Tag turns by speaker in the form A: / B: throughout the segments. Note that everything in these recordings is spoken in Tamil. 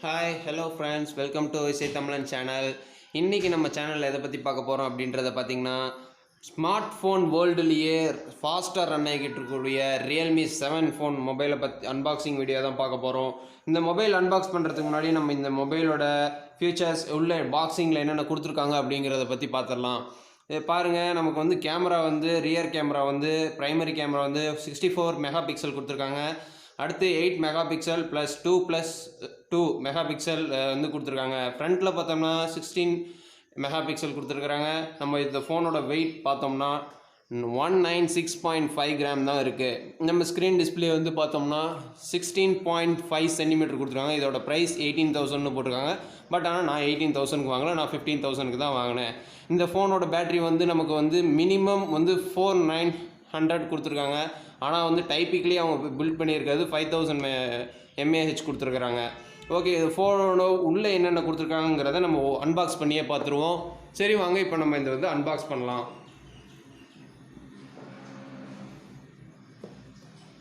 A: Hi hello friends, welcome to Isaithamizhan channel. இன்றைக்கி நம்ம சேனலில் எதை பற்றி பார்க்க போகிறோம் அப்படின்றத பார்த்திங்கன்னா, ஸ்மார்ட் ஃபோன் வேர்ல்டுலேயே ஃபாஸ்ட்டாக ரன் ஆகிக்கிட்டு இருக்கக்கூடிய ரியல்மி 7 ஃபோன் மொபைலை பற்றி அன்பாக்சிங் வீடியோ தான் பார்க்க போகிறோம். இந்த மொபைல் அன்பாக்ஸ் பண்ணுறதுக்கு முன்னாடி நம்ம இந்த மொபைலோட ஃபியூச்சர்ஸ் உள்ள பாக்ஸிங்கில் என்னென்ன கொடுத்துருக்காங்க அப்படிங்கிறத பற்றி பார்த்துடலாம். பாருங்கள், நமக்கு வந்து கேமரா வந்து ரியர் கேமரா வந்து ப்ரைமரி கேமரா வந்து 64 மெகா பிக்சல் கொடுத்துருக்காங்க. அடுத்து 8 மெகா பிக்சல் +2 மெகா பிக்சல் வந்து கொடுத்துருக்காங்க. ஃப்ரண்ட்டில் பார்த்தோம்னா 16 மெகா பிக்சல் கொடுத்துருக்குறாங்க. நம்ம இந்த ஃபோனோட வெயிட் பார்த்தோம்னா 196.5 கிராம் தான் இருக்குது. நம்ம ஸ்க்ரீன் டிஸ்பிளே வந்து பார்த்தோம்னா 16.5 சென்டிமீட்டர் கொடுத்துருக்காங்க. இதோட ப்ரைஸ் 18,000 போட்டிருக்காங்க. பட் ஆனால் நான் 18,000க்கு வாங்கலை, நான் 15,000க்கு தான் வாங்கினேன். இந்த ஃபோனோட பேட்ரி வந்து நமக்கு வந்து மினிமம் வந்து 4900 கொடுத்துருக்காங்க. ஆனால் வந்து டைப்பிக்கலி அவங்க பில்ட் பண்ணியிருக்கிறது 5000 mAh கொடுத்துருக்குறாங்க. ஓகே, இது ஃபோனோட உள்ளே என்னென்ன கொடுத்துருக்காங்கிறத நம்ம அன்பாக்ஸ் பண்ணியே பார்த்துருவோம். சரி வாங்க, இப்போ நம்ம இந்த வந்து அன்பாக்ஸ் பண்ணலாம்.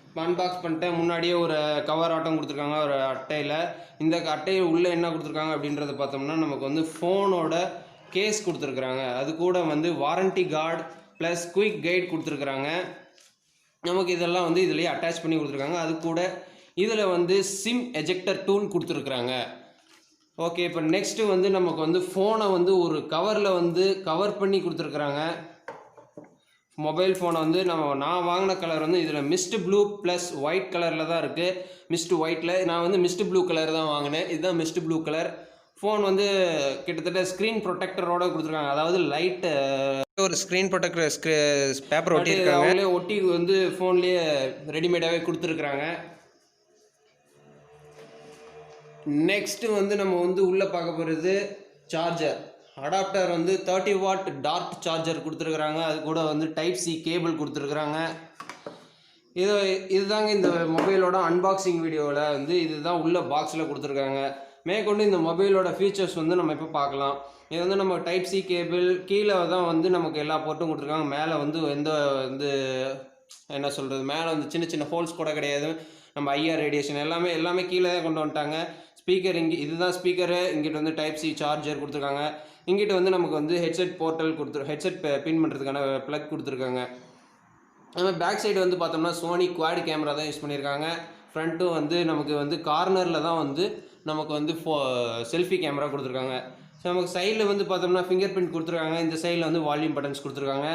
A: இப்போ அன்பாக்ஸ் பண்ணிட்டேன். முன்னாடியே ஒரு கவர் ஆட்டம் கொடுத்துருக்காங்க ஒரு அட்டையில். இந்த அட்டையை உள்ளே என்ன கொடுத்துருக்காங்க அப்படின்றத பார்த்தோம்னா, நமக்கு வந்து ஃபோனோட கேஸ் கொடுத்துருக்குறாங்க. அது கூட வந்து warranty card plus quick guide கொடுத்துருக்குறாங்க. நமக்கு இதெல்லாம் வந்து இதிலேயே அட்டாச் பண்ணி கொடுத்துருக்காங்க. அது கூட இதில் வந்து சிம் எஜெக்டர் டூல் கொடுத்துருக்குறாங்க. ஓகே, இப்போ நெக்ஸ்ட்டு வந்து நமக்கு வந்து ஃபோனை வந்து ஒரு கவரில் வந்து கவர் பண்ணி கொடுத்துருக்குறாங்க. மொபைல் ஃபோனை வந்து நான் வாங்கின கலர் வந்து இதில் மிஸ்ட் ப்ளூ ப்ளஸ் ஒயிட் கலரில் தான் இருக்குது. மிஸ்ட் ஒயிட்டில் நான் வந்து மிஸ்ட் ப்ளூ கலர் தான் வாங்கினேன். இதுதான் மிஸ்ட் ப்ளூ கலர். ஃபோன் வந்து கிட்டத்தட்ட ஸ்க்ரீன் ப்ரொடெக்டரோடு கொடுத்துருக்காங்க. அதாவது லைட்டு ஒரு ஸ்க்ரீன் ப்ரொடெக்டர் பேப்பர் ஒட்டியிருக்காங்க. அவங்களே ஒட்டி வந்து ஃபோன்லேயே ரெடிமேடாகவே கொடுத்துருக்குறாங்க. நெக்ஸ்ட்டு வந்து நம்ம வந்து உள்ளே பார்க்க போகிறது சார்ஜர் அடாப்டர் வந்து 30 வாட் டார்க் சார்ஜர் கொடுத்துருக்குறாங்க. அது கூட வந்து டைப் சி கேபிள் கொடுத்துருக்குறாங்க. இதுதாங்க இந்த மொபைலோட அன்பாக்சிங் வீடியோவில் வந்து இதுதான் உள்ள பாக்ஸில் கொடுத்துருக்காங்க. மேற்கொண்டு இந்த மொபைலோட ஃபீச்சர்ஸ் வந்து நம்ம இப்போ பார்க்கலாம். இது வந்து நம்ம டைப் சி கேபிள் கீழே தான் வந்து நமக்கு எல்லா போர்ட்டும் கொடுத்துருக்காங்க. மேலே வந்து எந்த வந்து என்ன சொல்கிறது, மேலே வந்து சின்ன சின்ன ஹோல்ஸ் கூட கிடையாது. நம்ம ஐஆர் ரேடியேஷன் எல்லாமே கீழே தான் கொண்டு வந்துட்டாங்க. ஸ்பீக்கர் இதுதான் ஸ்பீக்கரு. இங்கிட்ட வந்து டைப் சி சார்ஜர் கொடுத்துருக்காங்க. இங்கிட்ட வந்து நமக்கு வந்து ஹெட்செட் போர்ட்டல் ஹெட்செட் பின் பண்ணுறதுக்கான ப்ளக் கொடுத்துருக்காங்க. நம்ம பேக் சைடு வந்து பார்த்தோம்னா சோனி குவாட் கேமரா தான் யூஸ் பண்ணியிருக்காங்க. ஃப்ரண்ட்டும் வந்து நமக்கு வந்து கார்னரில் தான் வந்து நமக்கு வந்து செல்ஃபி கேமரா கொடுத்துருக்காங்க. ஸோ நமக்கு சைடில் வந்து பார்த்தோம்னா ஃபிங்கர் பிரிண்ட் கொடுத்துருக்காங்க. இந்த சைடில் வந்து வால்யூம் பட்டன்ஸ் கொடுத்துருக்காங்க.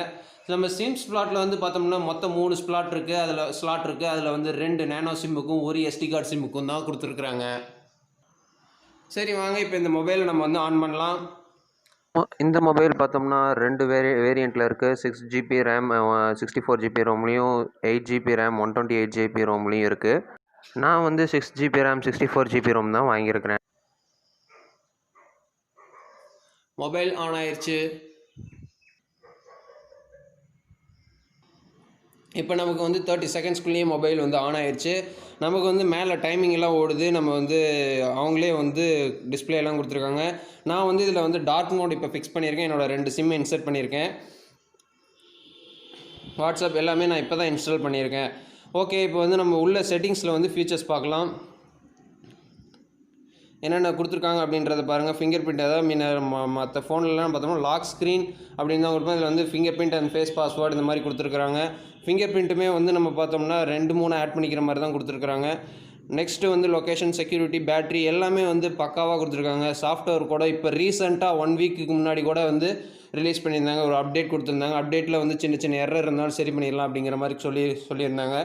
A: நம்ம சிம் ஸ்லாட்டில் வந்து பார்த்தோம்னா மொத்தம் 3 ஸ்லாட் இருக்குது. அதில் வந்து 2 நேனோ சிம்முக்கும் 1 SD கார்டு சிம்முக்கும் தான் கொடுத்துருக்குறாங்க. சரி வாங்க, இப்போ இந்த மொபைலை நம்ம வந்து ஆன் பண்ணலாம்.
B: இந்த மொபைல் பார்த்தோம்னா 2 வேரியண்ட்டில் இருக்குது. 6GB RAM 64GB ரோம்லேயும் 8GB RAM 128GB ரோம்லேயும் இருக்குது. நான் வந்து 6GB ரேம் 64GB ரோம் தான் வாங்கியிருக்கிறேன்.
A: மொபைல் ஆன் ஆயிடுச்சு. இப்போ நமக்கு வந்து 30 செகண்ட்ஸ்குள்ளேயே மொபைல் வந்து ஆன் ஆயிடுச்சு. நமக்கு வந்து மேலே டைமிங் எல்லாம் ஓடுது. நம்ம வந்து அவங்களே வந்து டிஸ்பிளே எல்லாம் கொடுத்துருக்காங்க. நான் வந்து இதில் வந்து டார்க் மோட் இப்போ ஃபிக்ஸ் பண்ணியிருக்கேன். என்னோடய 2 சிம் இன்சர்ட் பண்ணியிருக்கேன். வாட்ஸ்அப் எல்லாமே நான் இப்போ தான் இன்ஸ்டால் பண்ணியிருக்கேன். ஓகே, இப்போ வந்து நம்ம உள்ள செட்டிங்ஸில் வந்து ஃபீச்சர்ஸ் பார்க்கலாம். என்னென்ன கொடுத்துருக்காங்க அப்படின்றத பாருங்கள். ஃபிங்கர் பிரிண்ட், அதாவது மற்ற ஃபோன்லலாம் பார்த்தோம்னா லாக் ஸ்க்ரீன் அப்படின்னு தான் கொடுப்போம். இதில் வந்து finger print and face password இந்த மாதிரி கொடுத்துருக்குறாங்க. ஃபிங்கர் பிரிண்ட்டுமே வந்து நம்ம பார்த்தோம்னா 2-3 ஆட் பண்ணிக்கிற மாதிரி தான் கொடுத்துருக்குறாங்க. நெக்ஸ்ட்டு வந்து லொக்கேஷன், செக்யூரிட்டி, பேட்ரி எல்லாமே வந்து பக்காவாக கொடுத்துருக்காங்க. சாஃப்ட்வேர் கூட இப்போ ரீசெண்டாக 1 வீக்குக்கு முன்னாடி கூட வந்து ரிலீஸ் பண்ணியிருந்தாங்க. ஒரு அப்டேட் கொடுத்துருந்தாங்க. அப்டேட்டில் வந்து சின்ன சின்ன எரர் இருந்தாலும் சரி பண்ணிடலாம் அப்படிங்கிற மாதிரி சொல்லியிருந்தாங்க.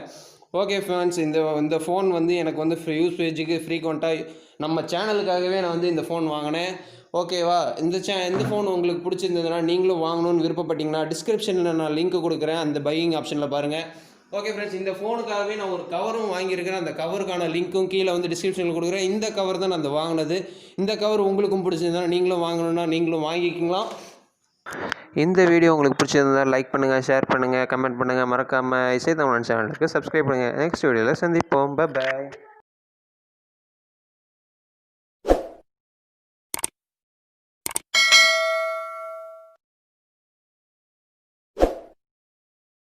A: ஓகே ஃப்ரெண்ட்ஸ், இந்த ஃபோன் வந்து எனக்கு வந்து யூசேஜுக்கு ஃப்ரீக்வெண்ட்டாக நம்ம சேனலுக்காகவே நான் வந்து இந்த ஃபோன் வாங்கினேன். ஓகேவா, இந்த ஃபோன் உங்களுக்கு பிடிச்சிருந்ததுன்னா நீங்களும் வாங்கணும்னு விருப்பப்பட்டீங்கன்னா டிஸ்கிரிப்ஷனில் நான் லிங்க் கொடுக்குறேன். அந்த பையிங் ஆப்ஷனில் பாருங்கள். ஓகே ஃப்ரெண்ட்ஸ், இந்த ஃபோனுக்காகவே நான் ஒரு கவரும் வாங்கியிருக்கிறேன். அந்த கவருக்கான லிங்க்கும் கீழே வந்து டிஸ்கிரிப்ஷனில் கொடுக்குறேன். இந்த கவர் தான் நான் வாங்கினது. இந்த கவர் உங்களுக்கும் பிடிச்சிருந்தா நீங்களும் வாங்கணுன்னா நீங்களும் வாங்கிக்கலாம்.
B: இந்த வீடியோ உங்களுக்கு பிடிச்சிருந்தால் லைக் பண்ணுங்கள், ஷேர் பண்ணுங்கள், கமெண்ட் பண்ணுங்கள். மறக்காமல் இசைத்தமிழன் சேனலுக்கு சப்ஸ்கிரைப் பண்ணுங்கள். நெக்ஸ்ட் வீடியோவில் சந்திப்போம். பை.